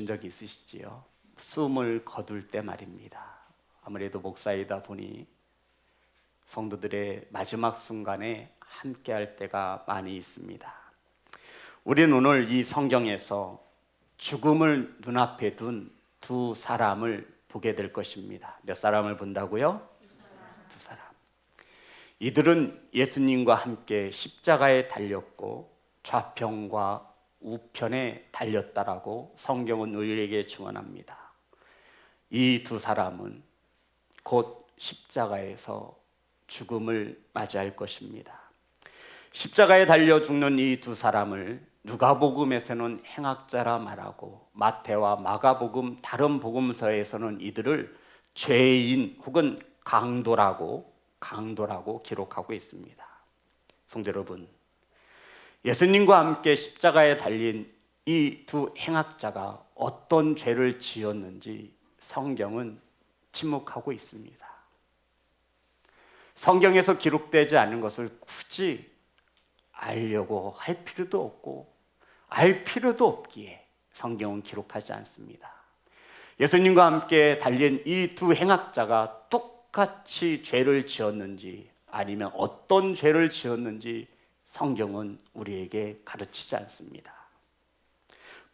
적이 있으시지요? 숨을 거둘 때 말입니다. 아무래도 목사이다 보니 성도들의 마지막 순간에 함께할 때가 많이 있습니다. 우리는 오늘 이 성경에서 죽음을 눈앞에 둔 두 사람을 보게 될 것입니다. 몇 사람을 본다고요? 두 사람. 이들은 예수님과 함께 십자가에 달렸고 좌편과 우편에 달렸다라고 성경은 우리에게 증언합니다. 이 두 사람은 곧 십자가에서 죽음을 맞이할 것입니다. 십자가에 달려 죽는 이 두 사람을 누가복음에서는 행악자라 말하고 마태와 마가복음 다른 복음서에서는 이들을 죄인 혹은 강도라고 기록하고 있습니다. 성도 여러분, 예수님과 함께 십자가에 달린 이 두 행악자가 어떤 죄를 지었는지 성경은 침묵하고 있습니다. 성경에서 기록되지 않은 것을 굳이 알려고 할 필요도 없고 알 필요도 없기에 성경은 기록하지 않습니다. 예수님과 함께 달린 이 두 행악자가 똑같이 죄를 지었는지 아니면 어떤 죄를 지었는지 성경은 우리에게 가르치지 않습니다.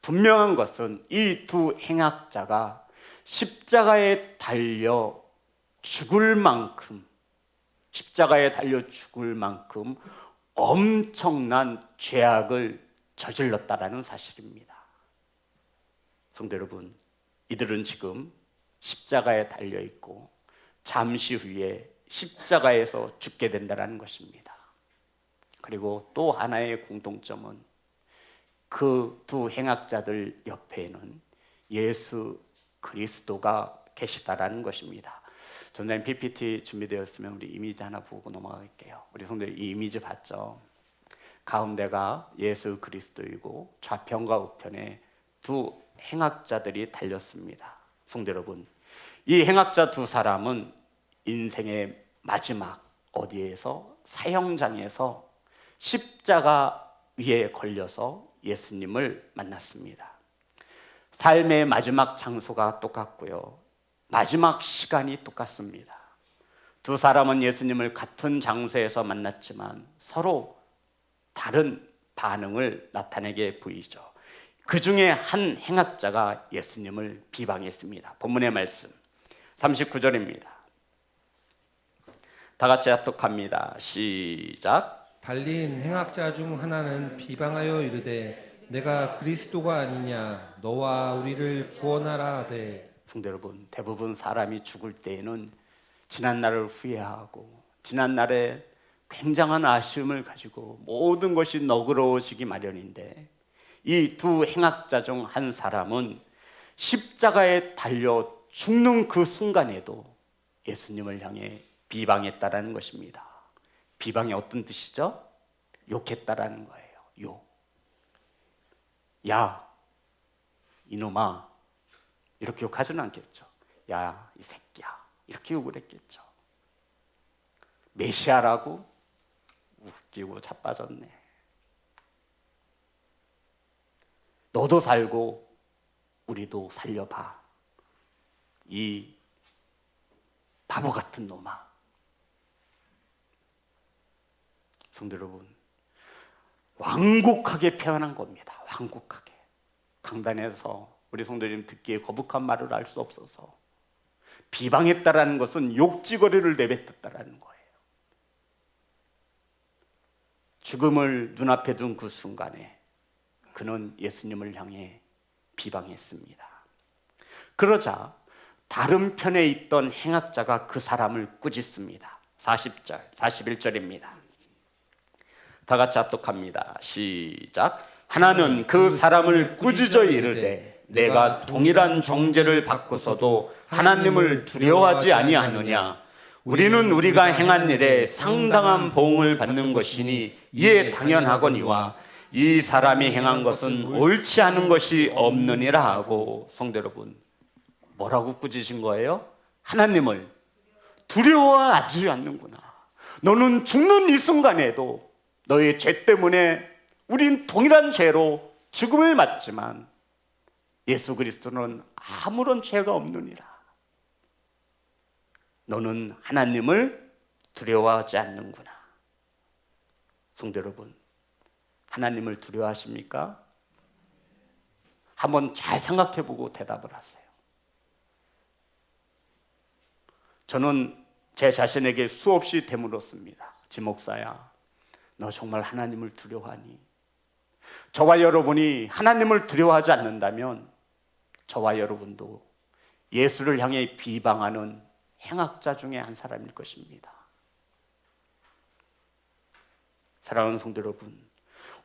분명한 것은 이 두 행악자가 십자가에 달려 죽을 만큼 엄청난 죄악을 저질렀다라는 사실입니다. 성도 여러분, 이들은 지금 십자가에 달려 있고 잠시 후에 십자가에서 죽게 된다는 것입니다. 그리고 또 하나의 공통점은 그 두 행악자들 옆에는 예수 그리스도가 계시다라는 것입니다. 전자님 PPT 준비되었으면 우리 이미지 하나 보고 넘어갈게요. 우리 성도들 이 이미지 봤죠? 가운데가 예수 그리스도이고 좌편과 우편에 두 행악자들이 달렸습니다. 성도 여러분, 이 행악자 두 사람은 인생의 마지막 어디에서 사형장에서 십자가 위에 걸려서 예수님을 만났습니다. 삶의 마지막 장소가 똑같고요, 마지막 시간이 똑같습니다. 두 사람은 예수님을 같은 장소에서 만났지만 서로 다른 반응을 나타내게 보이죠. 그 중에 한 행악자가 예수님을 비방했습니다. 본문의 말씀 39절입니다. 다 같이 합독합니다. 시작. 달린 행악자 중 하나는 비방하여 이르되 내가 그리스도가 아니냐 너와 우리를 구원하라 하되. 성도 여러분, 대부분 사람이 죽을 때에는 지난 날을 후회하고 지난 날에 굉장한 아쉬움을 가지고 모든 것이 너그러워지기 마련인데 이 두 행악자 중 한 사람은 십자가에 달려 죽는 그 순간에도 예수님을 향해 비방했다라는 것입니다. 비방이 어떤 뜻이죠? 욕했다라는 거예요. 욕. 야, 이놈아, 이렇게 욕하지는 않겠죠. 야, 이 새끼야, 이렇게 욕을 했겠죠. 메시아라고? 웃기고 자빠졌네. 너도 살고 우리도 살려봐, 이 바보 같은 놈아. 성도 여러분, 완곡하게 표현한 겁니다. 완곡하게. 강단에서 우리 성도님 듣기에 거북한 말을 할 수 없어서 비방했다라는 것은 욕지거리를 내뱉었다라는 거예요. 죽음을 눈앞에 둔 그 순간에 그는 예수님을 향해 비방했습니다. 그러자 다른 편에 있던 행악자가 그 사람을 꾸짖습니다. 40절, 41절입니다. 다 같이 합독합니다. 시작. 하나는 그 사람을 꾸짖어 이르되 내가 동일한 정죄를 받고서도 하나님을 두려워하지 아니하느냐. 우리는 우리가 행한 일에 상당한 보응을 받는 것이니 이에 당연하거니와 이 사람이 행한 것은 옳지 않은 것이 없느니라 하고. 성도 여러분, 뭐라고 꾸짖으신 거예요? 하나님을 두려워하지 않는구나. 너는 죽는 이 순간에도 너의 죄 때문에 우린 동일한 죄로 죽음을 맞지만 예수 그리스도는 아무런 죄가 없느니라. 너는 하나님을 두려워하지 않는구나. 성도 여러분, 하나님을 두려워하십니까? 한번 잘 생각해보고 대답을 하세요. 저는 제 자신에게 수없이 되물었습니다. 지목사야, 너 정말 하나님을 두려워하니? 저와 여러분이 하나님을 두려워하지 않는다면 저와 여러분도 예수를 향해 비방하는 행악자 중에 한 사람일 것입니다. 사랑하는 성도 여러분,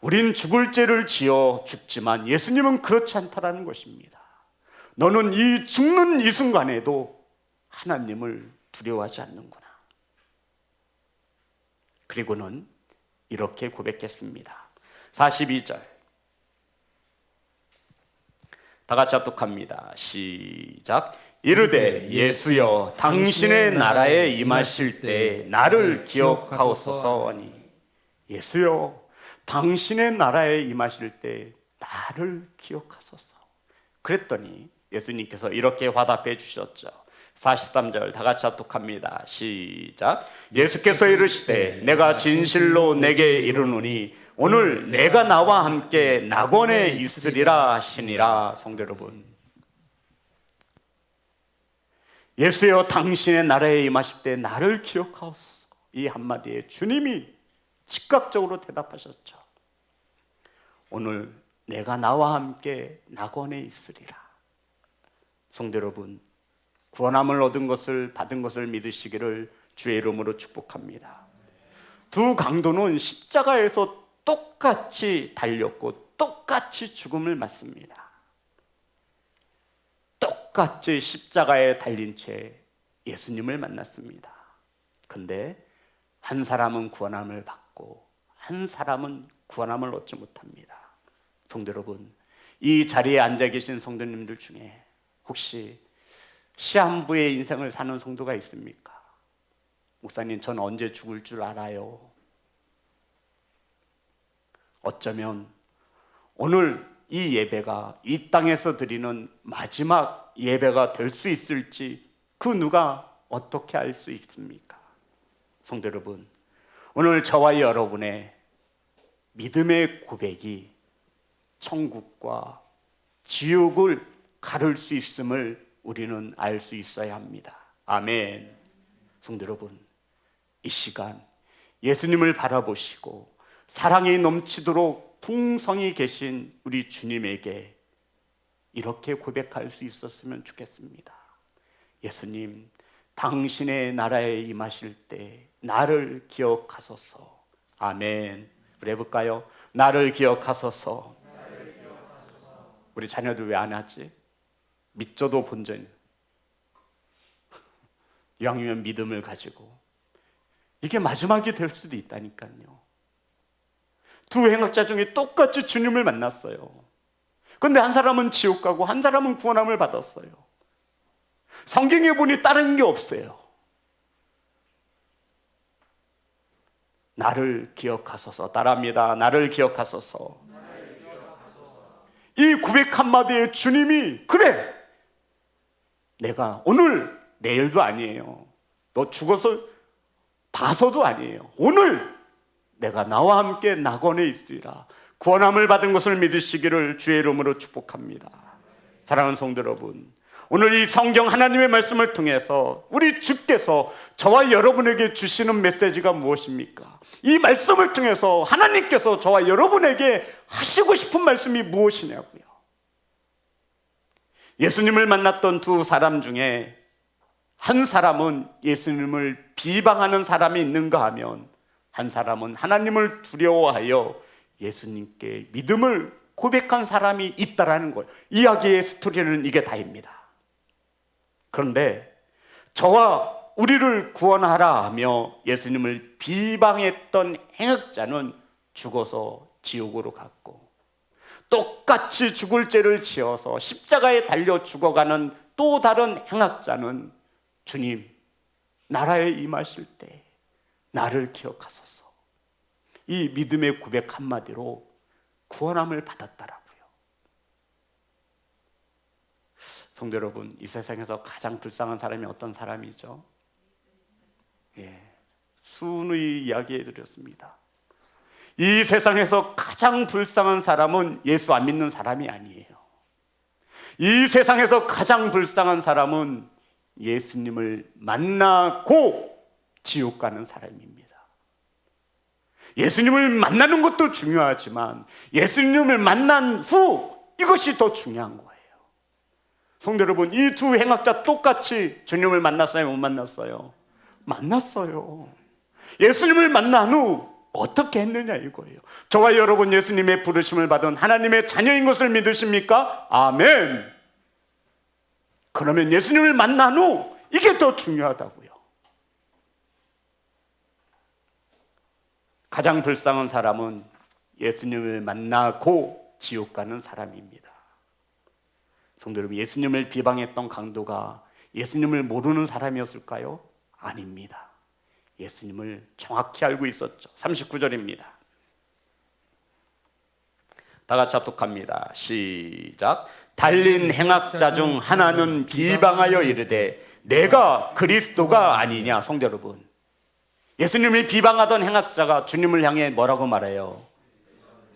우린 죽을 죄를 지어 죽지만 예수님은 그렇지 않다라는 것입니다. 너는 이 죽는 이 순간에도 하나님을 두려워하지 않는구나. 그리고는 이렇게 고백했습니다. 42절 다 같이 합독합니다. 시작. 이르되 예수여 당신의 나라에 임하실 때 나를 기억하옵소서 하니. 예수여 당신의 나라에 임하실 때 나를 기억하소서. 그랬더니 예수님께서 이렇게 화답해 주셨죠. 43절 다 같이 합독합니다. 시작. 예수께서 이르시되 내가 진실로 내게 이르노니 오늘 내가 나와 함께 낙원에 있으리라 하시니라. 성도 여러분, 예수여 당신의 나라에 임하실 때 나를 기억하옵소서. 이 한마디에 주님이 즉각적으로 대답하셨죠. 오늘 내가 나와 함께 낙원에 있으리라. 성도 여러분, 구원함을 얻은 것을 받은 것을 믿으시기를 주의 이름으로 축복합니다. 두 강도는 십자가에서 똑같이 달렸고 똑같이 죽음을 맞습니다. 똑같이 십자가에 달린 채 예수님을 만났습니다. 그런데 한 사람은 구원함을 받고 한 사람은 구원함을 얻지 못합니다. 성도 여러분, 이 자리에 앉아 계신 성도님들 중에 혹시 시한부의 인생을 사는 성도가 있습니까? 목사님, 전 언제 죽을 줄 알아요. 어쩌면 오늘 이 예배가 이 땅에서 드리는 마지막 예배가 될 수 있을지 그 누가 어떻게 알 수 있습니까? 성도 여러분, 오늘 저와 여러분의 믿음의 고백이 천국과 지옥을 가를 수 있음을 우리는 알 수 있어야 합니다. 아멘. 성도 여러분, 이 시간 예수님을 바라보시고 사랑이 넘치도록 풍성히 계신 우리 주님에게 이렇게 고백할 수 있었으면 좋겠습니다. 예수님, 당신의 나라에 임하실 때 나를 기억하소서. 아멘. 우리 해볼까요? 나를 기억하소서. 우리 자녀들 왜 안 하지? 믿져도 본전. 이왕이면 믿음을 가지고 이게 마지막이 될 수도 있다니까요. 두 행악자 중에 똑같이 주님을 만났어요. 그런데 한 사람은 지옥 가고 한 사람은 구원함을 받았어요. 성경에 보니 다른 게 없어요. 나를 기억하소서. 따라합니다. 나를 기억하소서. 이 고백 한마디에 주님이 그래, 내가 오늘 내일도 아니에요. 너 죽어서 봐서도 아니에요. 오늘 내가 나와 함께 낙원에 있으리라. 구원함을 받은 것을 믿으시기를 주의 이름으로 축복합니다. 사랑하는 성도 여러분, 오늘 이 성경 하나님의 말씀을 통해서 우리 주께서 저와 여러분에게 주시는 메시지가 무엇입니까? 이 말씀을 통해서 하나님께서 저와 여러분에게 하시고 싶은 말씀이 무엇이냐고요. 예수님을 만났던 두 사람 중에 한 사람은 예수님을 비방하는 사람이 있는가 하면 한 사람은 하나님을 두려워하여 예수님께 믿음을 고백한 사람이 있다라는 거예요. 이야기의 스토리는 이게 다입니다. 그런데 저와 우리를 구원하라 하며 예수님을 비방했던 행악자는 죽어서 지옥으로 갔고, 똑같이 죽을 죄를 지어서 십자가에 달려 죽어가는 또 다른 행악자는 주님, 나라에 임하실 때 나를 기억하소서. 이 믿음의 고백 한마디로 구원함을 받았다라고요. 성도 여러분, 이 세상에서 가장 불쌍한 사람이 어떤 사람이죠? 순의 이야기해 드렸습니다. 이 세상에서 가장 불쌍한 사람은 예수 안 믿는 사람이 아니에요. 이 세상에서 가장 불쌍한 사람은 예수님을 만나고 지옥 가는 사람입니다. 예수님을 만나는 것도 중요하지만 예수님을 만난 후 이것이 더 중요한 거예요. 성도 여러분, 이 두 행악자 똑같이 주님을 만났어요? 못 만났어요? 만났어요. 예수님을 만난 후 어떻게 했느냐 이거예요. 저와 여러분, 예수님의 부르심을 받은 하나님의 자녀인 것을 믿으십니까? 아멘. 그러면 예수님을 만난 후 이게 더 중요하다고요. 가장 불쌍한 사람은 예수님을 만나고 지옥 가는 사람입니다. 성도 여러분, 예수님을 비방했던 강도가 예수님을 모르는 사람이었을까요? 아닙니다. 예수님을 정확히 알고 있었죠. 39절입니다. 다 같이 합독합니다. 시작. 달린 행악자 중 하나는 비방하여 이르되 내가 그리스도가 아니냐. 성도 여러분, 예수님을 비방하던 행악자가 주님을 향해 뭐라고 말해요?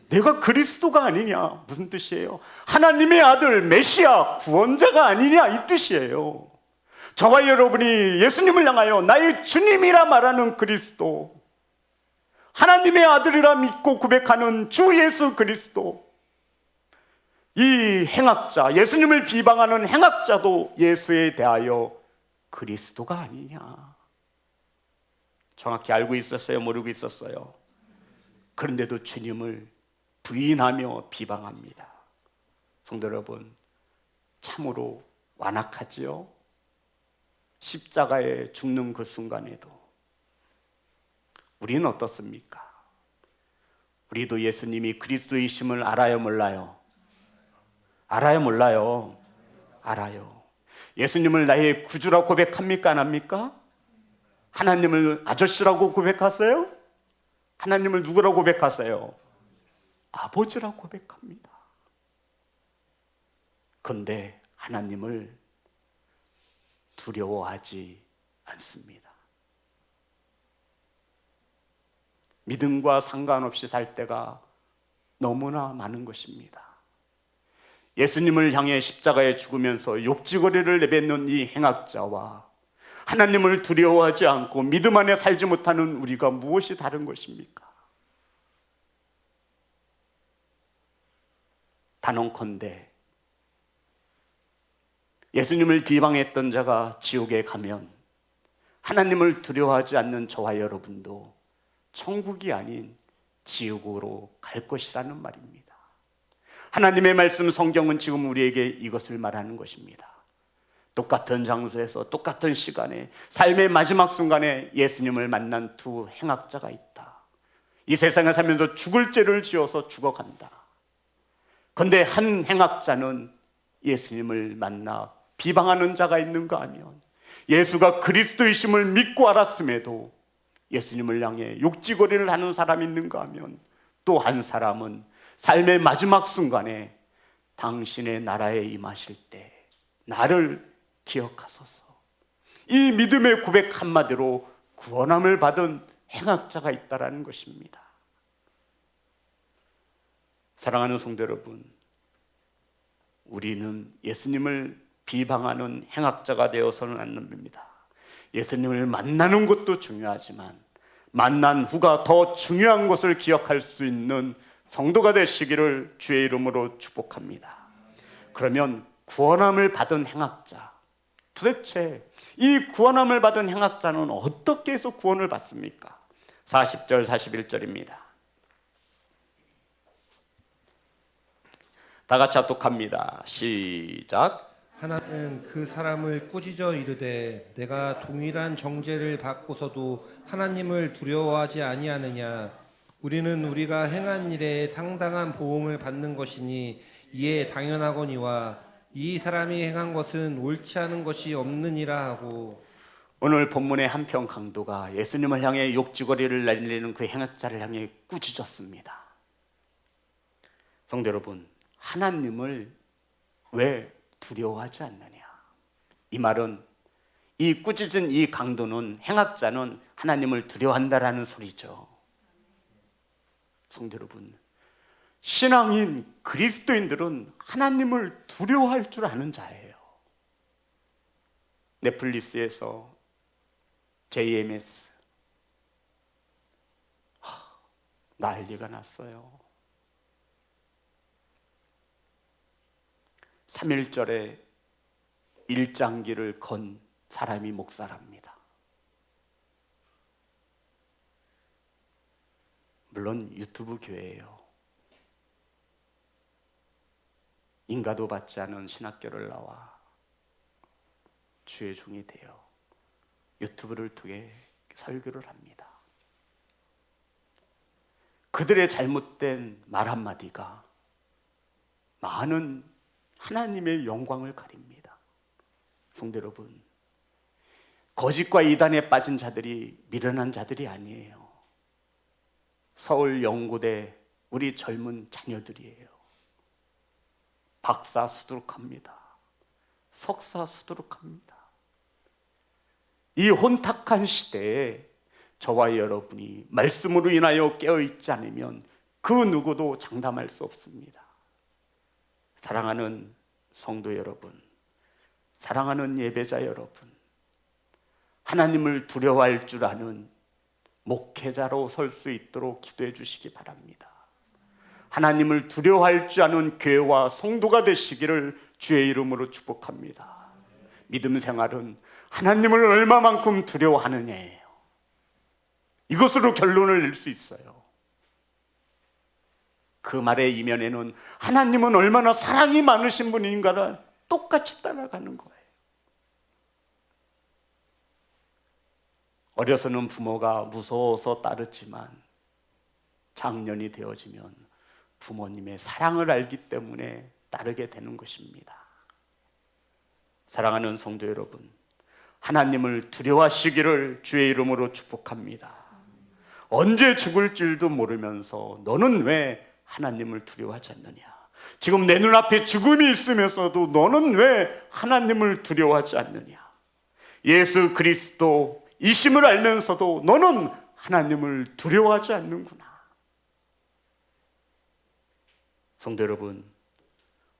내가 그리스도가 아니냐. 무슨 뜻이에요? 하나님의 아들 메시아 구원자가 아니냐 이 뜻이에요. 저와 여러분이 예수님을 향하여 나의 주님이라 말하는 그리스도, 하나님의 아들이라 믿고 고백하는 주 예수 그리스도, 이 행악자, 예수님을 비방하는 행악자도 예수에 대하여 그리스도가 아니냐. 정확히 알고 있었어요? 모르고 있었어요? 그런데도 주님을 부인하며 비방합니다. 성도 여러분, 참으로 완악하지요? 십자가에 죽는 그 순간에도 우리는 어떻습니까? 우리도 예수님이 그리스도이심을 알아요, 몰라요? 알아요, 몰라요? 알아요. 예수님을 나의 구주라고 고백합니까, 안 합니까? 하나님을 아저씨라고 고백하세요? 하나님을 누구라고 고백하세요? 아버지라고 고백합니다. 그런데 하나님을 두려워하지 않습니다. 믿음과 상관없이 살 때가 너무나 많은 것입니다. 예수님을 향해 십자가에 죽으면서 욕지거리를 내뱉는 이 행악자와 하나님을 두려워하지 않고 믿음 안에 살지 못하는 우리가 무엇이 다른 것입니까? 단언컨대 예수님을 비방했던 자가 지옥에 가면 하나님을 두려워하지 않는 저와 여러분도 천국이 아닌 지옥으로 갈 것이라는 말입니다. 하나님의 말씀 성경은 지금 우리에게 이것을 말하는 것입니다. 똑같은 장소에서 똑같은 시간에 삶의 마지막 순간에 예수님을 만난 두 행악자가 있다. 이 세상에 살면서 죽을 죄를 지어서 죽어간다. 그런데 한 행악자는 예수님을 만나 비방하는 자가 있는가 하면 예수가 그리스도이심을 믿고 알았음에도 예수님을 향해 욕지거리를 하는 사람이 있는가 하면 또 한 사람은 삶의 마지막 순간에 당신의 나라에 임하실 때 나를 기억하소서, 이 믿음의 고백 한마디로 구원함을 받은 행악자가 있다라는 것입니다. 사랑하는 성도 여러분, 우리는 예수님을 비방하는 행악자가 되어서는 안 됩니다. 예수님을 만나는 것도 중요하지만 만난 후가 더 중요한 것을 기억할 수 있는 성도가 되시기를 주의 이름으로 축복합니다. 그러면 구원함을 받은 행악자, 도대체 이 구원함을 받은 행악자는 어떻게 해서 구원을 받습니까? 40절 41절입니다. 다 같이 합독합니다. 시작. 하나는 그 사람을 꾸짖어 이르되 내가 동일한 정죄를 받고서도 하나님을 두려워하지 아니하느냐. 우리는 우리가 행한 일에 상당한 보응을 받는 것이니 이에 당연하거니와 이 사람이 행한 것은 옳지 않은 것이 없느니라 하고. 오늘 본문의 한편 강도가 예수님을 향해 욕지거리를 날리는 그 행악자를 향해 꾸짖었습니다. 성도 여러분, 하나님을 왜 두려워하지 않느냐. 이 말은 이 꾸짖은 이 강도는, 행악자는 하나님을 두려워한다라는 소리죠. 성도 여러분, 신앙인 그리스도인들은 하나님을 두려워할 줄 아는 자예요. 넷플릭스에서 JMS 난리가 났어요. 3.1절에 일장기를 건 사람이 목사랍니다. 물론 유튜브 교회예요. 인가도 받지 않은 신학교를 나와 주의 종이 되어 유튜브를 통해 설교를 합니다. 그들의 잘못된 말 한마디가 많은 하나님의 영광을 가립니다. 성도 여러분, 거짓과 이단에 빠진 자들이 미련한 자들이 아니에요. 서울 연고대 우리 젊은 자녀들이에요. 박사 수두룩합니다. 석사 수두룩합니다. 이 혼탁한 시대에 저와 여러분이 말씀으로 인하여 깨어있지 않으면 그 누구도 장담할 수 없습니다. 사랑하는 성도 여러분, 사랑하는 예배자 여러분, 하나님을 두려워할 줄 아는 목회자로 설 수 있도록 기도해 주시기 바랍니다. 하나님을 두려워할 줄 아는 교회와 성도가 되시기를 주의 이름으로 축복합니다. 믿음 생활은 하나님을 얼마만큼 두려워하느냐예요. 이것으로 결론을 낼 수 있어요. 그 말의 이면에는 하나님은 얼마나 사랑이 많으신 분인가를 똑같이 따라가는 거예요. 어려서는 부모가 무서워서 따르지만 장년이 되어지면 부모님의 사랑을 알기 때문에 따르게 되는 것입니다. 사랑하는 성도 여러분, 하나님을 두려워하시기를 주의 이름으로 축복합니다. 언제 죽을 줄도 모르면서 너는 왜 하나님을 두려워하지 않느냐? 지금 내 눈앞에 죽음이 있으면서도 너는 왜 하나님을 두려워하지 않느냐? 예수 그리스도 이심을 알면서도 너는 하나님을 두려워하지 않는구나. 성도 여러분,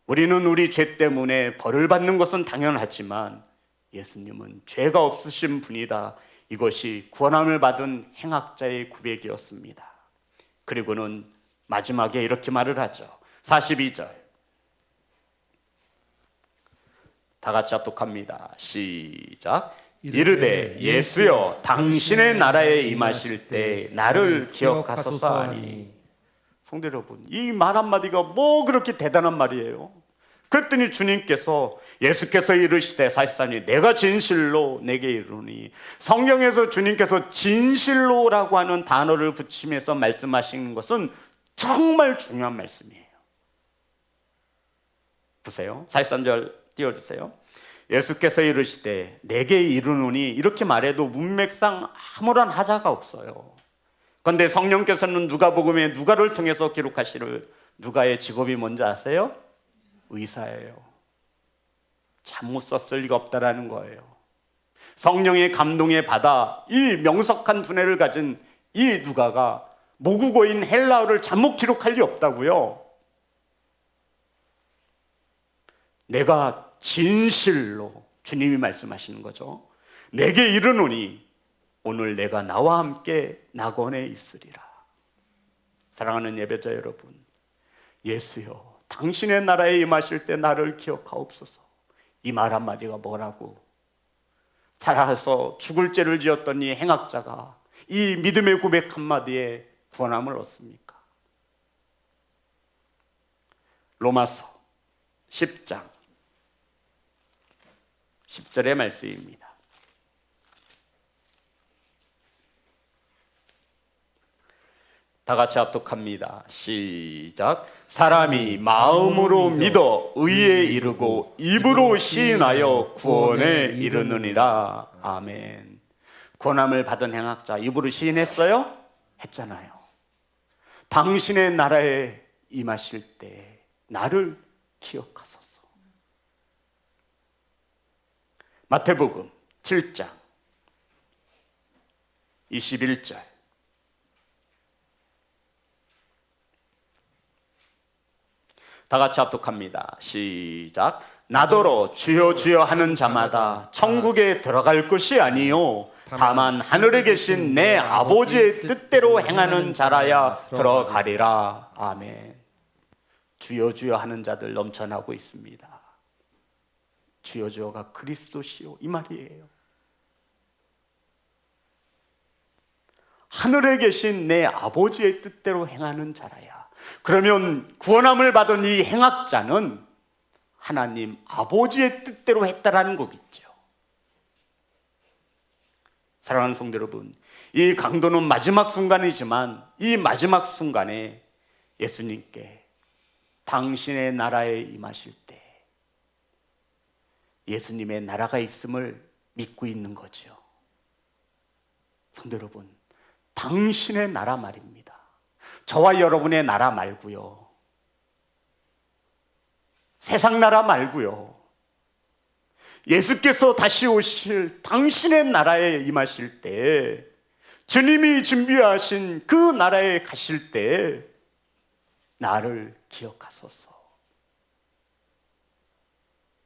우리는 우리 죄 때문에 벌을 받는 것은 당연하지만 예수님은 죄가 없으신 분이다. 이것이 구원함을 받은 행악자의 고백이었습니다. 그리고는 마지막에 이렇게 말을 하죠. 42절 다 같이 합독합니다. 시작. 이르되 예수여 당신의 나라에 임하실 때 나를 기억하소서 하니. 성도 여러분, 이 말 한마디가 뭐 그렇게 대단한 말이에요. 그랬더니 주님께서, 예수께서 이르시되 사실상이 내가 진실로 내게 이르노니, 성경에서 주님께서 진실로라고 하는 단어를 붙이면서 말씀하신 것은 정말 중요한 말씀이에요. 보세요. 43절 띄워주세요. 예수께서 이르시되 내게 이르노니, 이렇게 말해도 문맥상 아무런 하자가 없어요. 그런데 성령께서는 누가복음에 누가를 통해서 기록하시를, 누가의 직업이 뭔지 아세요? 의사예요. 잘못 썼을 리가 없다라는 거예요. 성령의 감동에 받아 이 명석한 두뇌를 가진 이 누가가 모국어인 헬라어를 잘못 기록할 리 없다고요. 내가 진실로, 주님이 말씀하시는 거죠. 내게 이르노니 오늘 내가 나와 함께 낙원에 있으리라. 사랑하는 예배자 여러분, 예수여 당신의 나라에 임하실 때 나를 기억하옵소서. 이 말 한마디가 뭐라고? 살아서 죽을 죄를 지었던 이 행악자가 이 믿음의 고백 한마디에 구원함을 얻습니까? 로마서 10장 10절의 말씀입니다. 다 같이 합독합니다. 시작. 사람이 마음으로 믿어 의에 이르고 입으로 시인하여 구원에 이르느니라. 아멘. 구원함을 받은 행악자 입으로 시인했어요? 했잖아요. 당신의 나라에 임하실 때 나를 기억하소서. 마태복음 7장 21절. 다 같이 합독합니다. 시작. 나더러 주여 주여 하는 자마다 천국에 들어갈 것이 아니요 다만 하늘에 계신 내 아버지의 뜻대로 행하는 자라야 들어가리라. 아멘. 주여 주여 하는 자들 넘쳐나고 있습니다. 주여 주여가 그리스도시요 이 말이에요. 하늘에 계신 내 아버지의 뜻대로 행하는 자라야. 그러면 구원함을 받은 이 행악자는 하나님 아버지의 뜻대로 했다라는 거겠죠. 사랑하는 성도 여러분, 이 강도는 마지막 순간이지만 이 마지막 순간에 예수님께 당신의 나라에 임하실 때 예수님의 나라가 있음을 믿고 있는 거죠. 성도 여러분, 당신의 나라 말입니다. 저와 여러분의 나라 말고요, 세상 나라 말고요, 예수께서 다시 오실 당신의 나라에 임하실 때, 주님이 준비하신 그 나라에 가실 때 나를 기억하소서.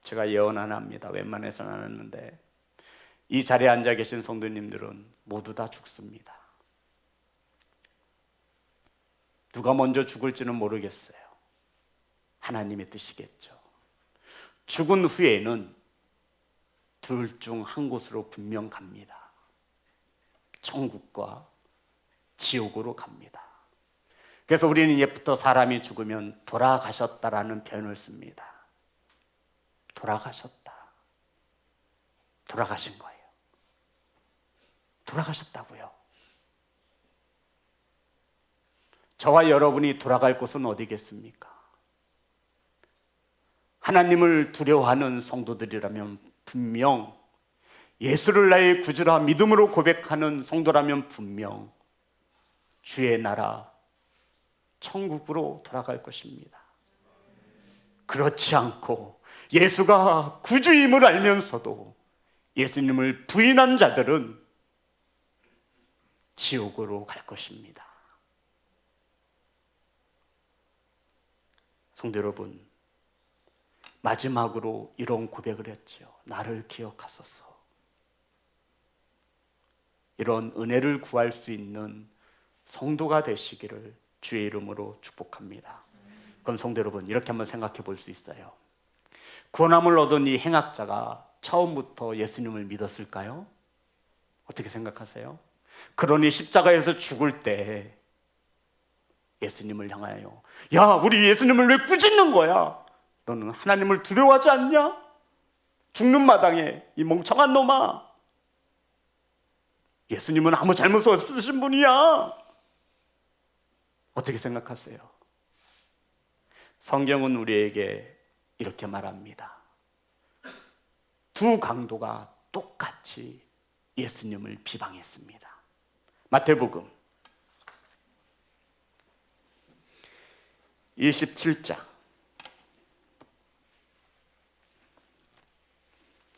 제가 예언 하나 합니다. 웬만해서는 안 하는데 이 자리에 앉아 계신 성도님들은 모두 다 죽습니다. 누가 먼저 죽을지는 모르겠어요. 하나님의 뜻이겠죠. 죽은 후에는 둘 중 한 곳으로 분명 갑니다. 천국과 지옥으로 갑니다. 그래서 우리는 옛부터 사람이 죽으면 돌아가셨다라는 표현을 씁니다. 돌아가셨다. 돌아가신 거예요. 돌아가셨다고요. 저와 여러분이 돌아갈 곳은 어디겠습니까? 하나님을 두려워하는 성도들이라면 분명, 예수를 나의 구주라 믿음으로 고백하는 성도라면 분명 주의 나라 천국으로 돌아갈 것입니다. 그렇지 않고 예수가 구주임을 알면서도 예수님을 부인한 자들은 지옥으로 갈 것입니다. 성도 여러분, 마지막으로 이런 고백을 했죠. 나를 기억하소서. 이런 은혜를 구할 수 있는 성도가 되시기를 주의 이름으로 축복합니다. 그럼 성도 여러분, 이렇게 한번 생각해 볼 수 있어요. 구원함을 얻은 이 행악자가 처음부터 예수님을 믿었을까요? 어떻게 생각하세요? 그러니 십자가에서 죽을 때 예수님을 향하여, 야, 우리 예수님을 왜 꾸짖는 거야? 너는 하나님을 두려워하지 않냐? 죽는 마당에 이 멍청한 놈아, 예수님은 아무 잘못 없으신 분이야. 어떻게 생각하세요? 성경은 우리에게 이렇게 말합니다. 두 강도가 똑같이 예수님을 비방했습니다. 마태복음 27장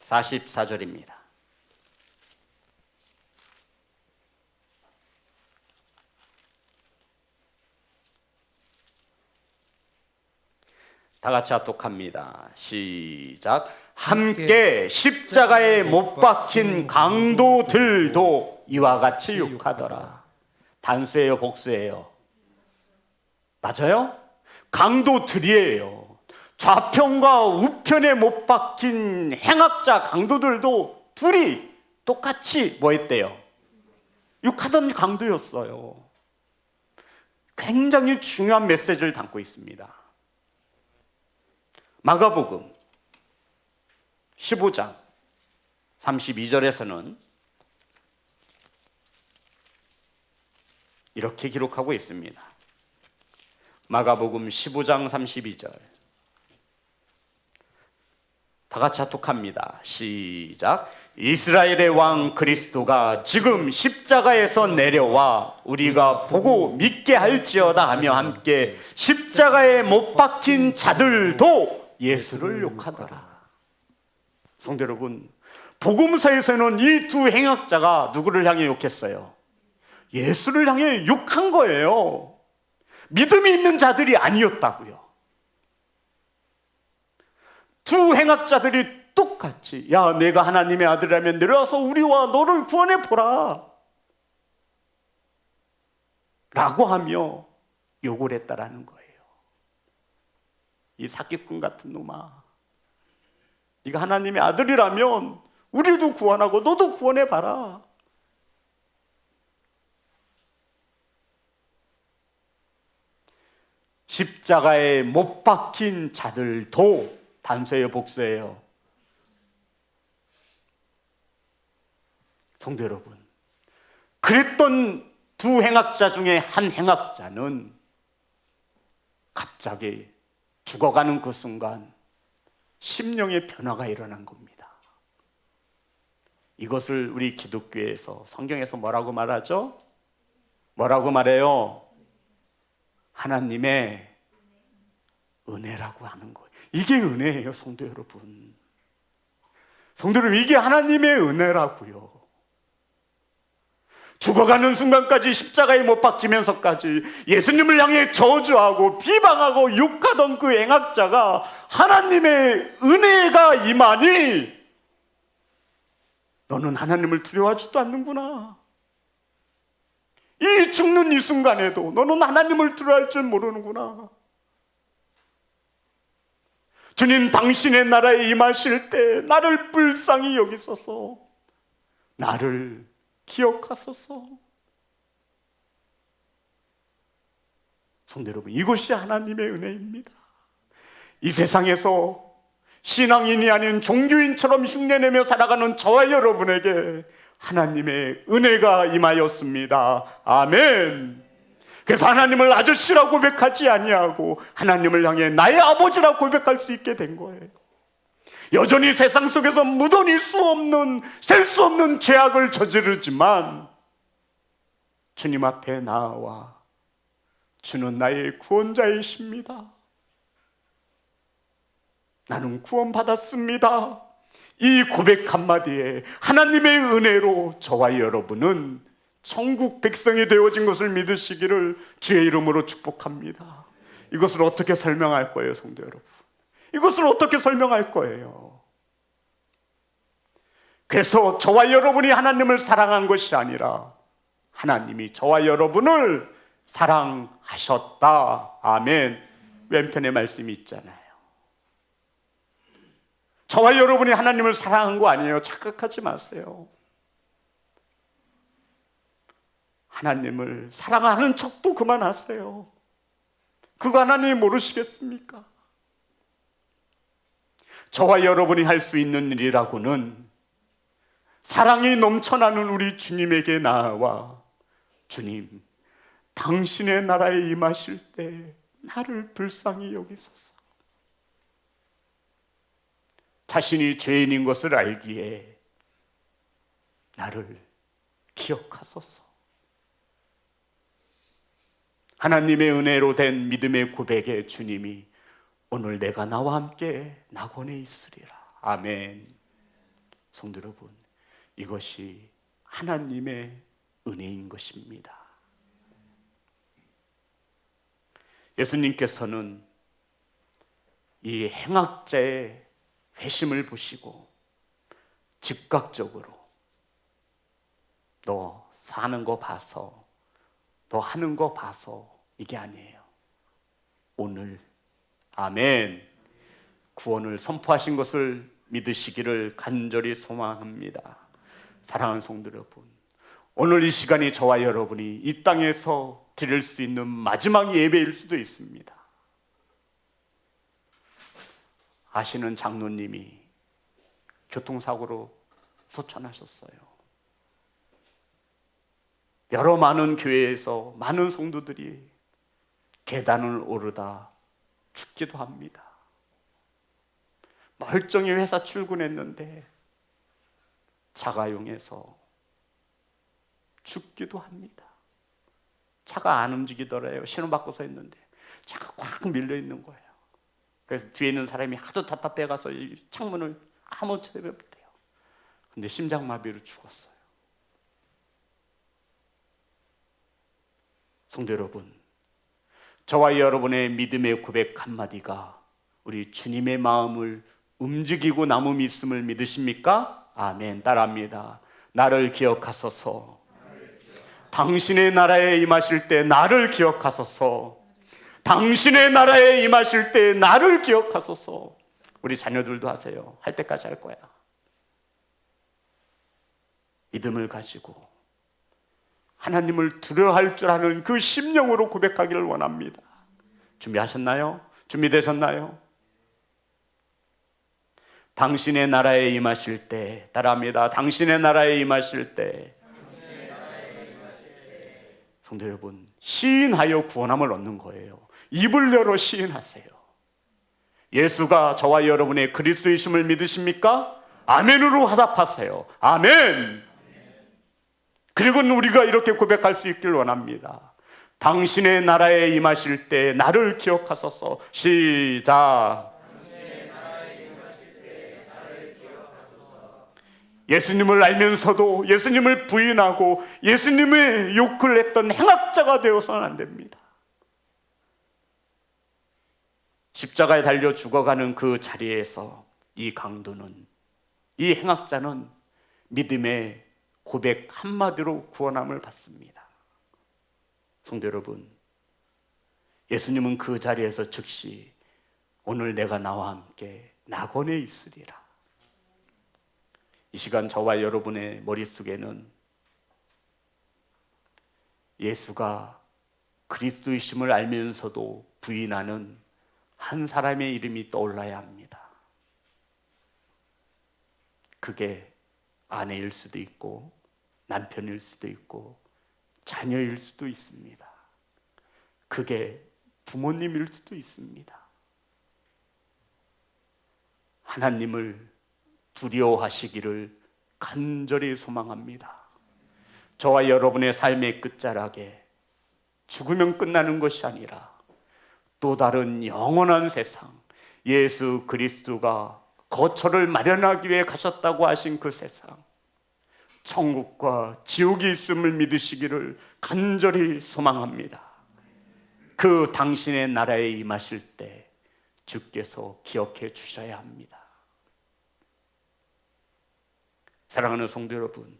44절입니다. 다 같이 합독합니다. 시작. 함께 십자가에 못 박힌 강도들도 이와 같이 욕하더라. 단수예요, 복수예요? 맞아요? 강도들이에요. 좌편과 우편에 못 박힌 행악자 강도들도 둘이 똑같이 뭐 했대요? 욕하던 강도였어요. 굉장히 중요한 메시지를 담고 있습니다. 마가복음 15장 32절에서는 이렇게 기록하고 있습니다. 마가복음 15장 32절. 다 같이 합독합니다. 시작. 이스라엘의 왕 그리스도가 지금 십자가에서 내려와 우리가 보고 믿게 할지어다 하며 함께 십자가에 못 박힌 자들도 예수를 욕하더라. 성도 여러분, 복음서에서는 이 두 행악자가 누구를 향해 욕했어요? 예수를 향해 욕한 거예요. 믿음이 있는 자들이 아니었다고요. 두 행악자들이 똑같이, 야, 내가 하나님의 아들이라면 내려와서 우리와 너를 구원해 보라 라고 하며 욕을 했다라는 거예요. 이 사기꾼 같은 놈아, 네가 하나님의 아들이라면 우리도 구원하고 너도 구원해 봐라. 십자가에 못 박힌 자들도, 단수예요, 복수예요? 성도 여러분, 그랬던 두 행악자 중에 한 행악자는 갑자기 죽어가는 그 순간 심령의 변화가 일어난 겁니다. 이것을 우리 기독교에서, 성경에서 뭐라고 말하죠? 뭐라고 말해요? 하나님의 은혜라고 하는 거예요. 이게 은혜예요, 성도 여러분. 성도 여러분, 이게 하나님의 은혜라고요. 죽어가는 순간까지 십자가에 못 박히면서까지 예수님을 향해 저주하고 비방하고 욕하던 그 행악자가 하나님의 은혜가 임하니 너는 하나님을 두려워하지도 않는구나. 이 죽는 이 순간에도 너는 하나님을 두려워할 줄 모르는구나. 주님, 당신의 나라에 임하실 때 나를 불쌍히 여기소서. 나를 기억하소서. 성도 여러분, 이것이 하나님의 은혜입니다. 이 세상에서 신앙인이 아닌 종교인처럼 흉내내며 살아가는 저와 여러분에게 하나님의 은혜가 임하였습니다. 아멘. 그래서 하나님을 아저씨라고 고백하지 아니하고 하나님을 향해 나의 아버지라고 고백할 수 있게 된 거예요. 여전히 세상 속에서 무던히 셀 수 없는 죄악을 저지르지만 주님 앞에 나와 주는 나의 구원자이십니다. 나는 구원받았습니다. 이 고백 한마디에 하나님의 은혜로 저와 여러분은 천국 백성이 되어진 것을 믿으시기를 주의 이름으로 축복합니다. 이것을 어떻게 설명할 거예요, 성도 여러분? 이것을 어떻게 설명할 거예요? 그래서 저와 여러분이 하나님을 사랑한 것이 아니라 하나님이 저와 여러분을 사랑하셨다. 아멘. 왼편에 말씀이 있잖아요. 저와 여러분이 하나님을 사랑한 거 아니에요. 착각하지 마세요. 하나님을 사랑하는 척도 그만하세요. 그거 하나님이 모르시겠습니까? 저와 여러분이 할 수 있는 일이라고는 사랑이 넘쳐나는 우리 주님에게 나아와 주님, 당신의 나라에 임하실 때 나를 불쌍히 여기소서. 자신이 죄인인 것을 알기에 나를 기억하소서. 하나님의 은혜로 된 믿음의 고백에 주님이 오늘 내가 나와 함께 낙원에 있으리라. 아멘. 성도 여러분, 이것이 하나님의 은혜인 것입니다. 예수님께서는 이 행악자의 회심을 보시고 즉각적으로 너 사는 거 봐서, 너 하는 거 봐서 이게 아니에요. 오늘 아멘 구원을 선포하신 것을 믿으시기를 간절히 소망합니다. 사랑하는 성도 여러분, 오늘 이 시간이 저와 여러분이 이 땅에서 드릴 수 있는 마지막 예배일 수도 있습니다. 아시는 장로님이 교통사고로 소천하셨어요. 여러 많은 교회에서 많은 성도들이 계단을 오르다 죽기도 합니다. 멀쩡히 회사 출근했는데 자가용에서 죽기도 합니다. 차가 안 움직이더래요. 신호 바꿔서 했는데 차가 꽉 밀려 있는 거예요. 그래서 뒤에 있는 사람이 하도 답답해 가서 이 창문을 아무 채 못해요. 근데 심장마비로 죽었어요. 성도 여러분, 저와 여러분의 믿음의 고백 한마디가 우리 주님의 마음을 움직이고 남음이 있음을 믿으십니까? 아멘. 따라합니다. 나를 기억하소서. 당신의 나라에 임하실 때 나를 기억하소서. 당신의 나라에 임하실 때 나를 기억하소서. 우리 자녀들도 하세요. 할 때까지 할 거야. 믿음을 가지고 하나님을 두려워할 줄 아는 그 심령으로 고백하기를 원합니다. 준비하셨나요? 준비되셨나요? 당신의 나라에 임하실 때, 따라합니다. 당신의 나라에 임하실 때, 성도 여러분, 시인하여 구원함을 얻는 거예요. 입을 열어 시인하세요. 예수가 저와 여러분의 그리스도이심을 믿으십니까? 아멘으로 화답하세요. 아멘. 그리고 우리가 이렇게 고백할 수 있길 원합니다. 당신의 나라에 임하실 때 나를 기억하소서. 시작. 예수님을 알면서도 예수님을 부인하고 예수님의 욕을 했던 행악자가 되어서는 안 됩니다. 십자가에 달려 죽어가는 그 자리에서 이 강도는, 이 행악자는 믿음의 고백 한마디로 구원함을 받습니다. 성도 여러분, 예수님은 그 자리에서 즉시 오늘 내가 나와 함께 낙원에 있으리라. 이 시간 저와 여러분의 머릿속에는 예수가 그리스도이심을 알면서도 부인하는 한 사람의 이름이 떠올라야 합니다. 그게 아내일 수도 있고 남편일 수도 있고 자녀일 수도 있습니다. 그게 부모님일 수도 있습니다. 하나님을 두려워하시기를 간절히 소망합니다. 저와 여러분의 삶의 끝자락에 죽으면 끝나는 것이 아니라 또 다른 영원한 세상, 예수 그리스도가 거처를 마련하기 위해 가셨다고 하신 그 세상, 천국과 지옥이 있음을 믿으시기를 간절히 소망합니다. 그 당신의 나라에 임하실 때 주께서 기억해 주셔야 합니다. 사랑하는 성도 여러분,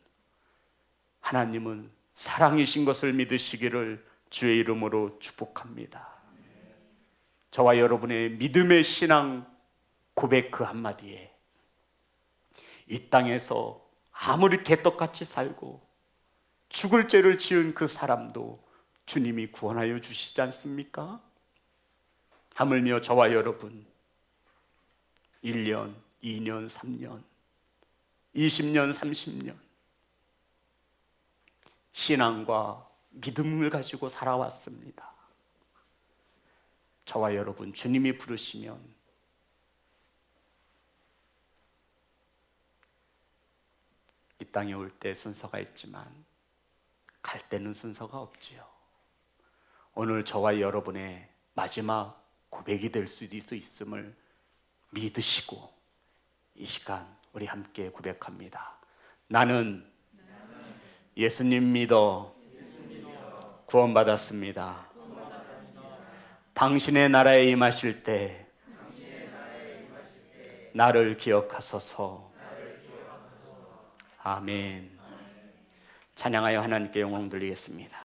하나님은 사랑이신 것을 믿으시기를 주의 이름으로 축복합니다. 저와 여러분의 믿음의 신앙 고백 그 한마디에 이 땅에서 아무리 개떡같이 살고 죽을 죄를 지은 그 사람도 주님이 구원하여 주시지 않습니까? 하물며 저와 여러분 1년, 2년, 3년, 20년, 30년 신앙과 믿음을 가지고 살아왔습니다. 저와 여러분 주님이 부르시면 이 땅에 올 때 순서가 있지만 갈 때는 순서가 없지요. 오늘 저와 여러분의 마지막 고백이 될 수도 있음을 믿으시고 이 시간 우리 함께 고백합니다. 나는 예수님 믿어 구원받았습니다. 당신의 나라에 임하실 때 나를 기억하소서. 아멘. 찬양하여 하나님께 영광 돌리겠습니다.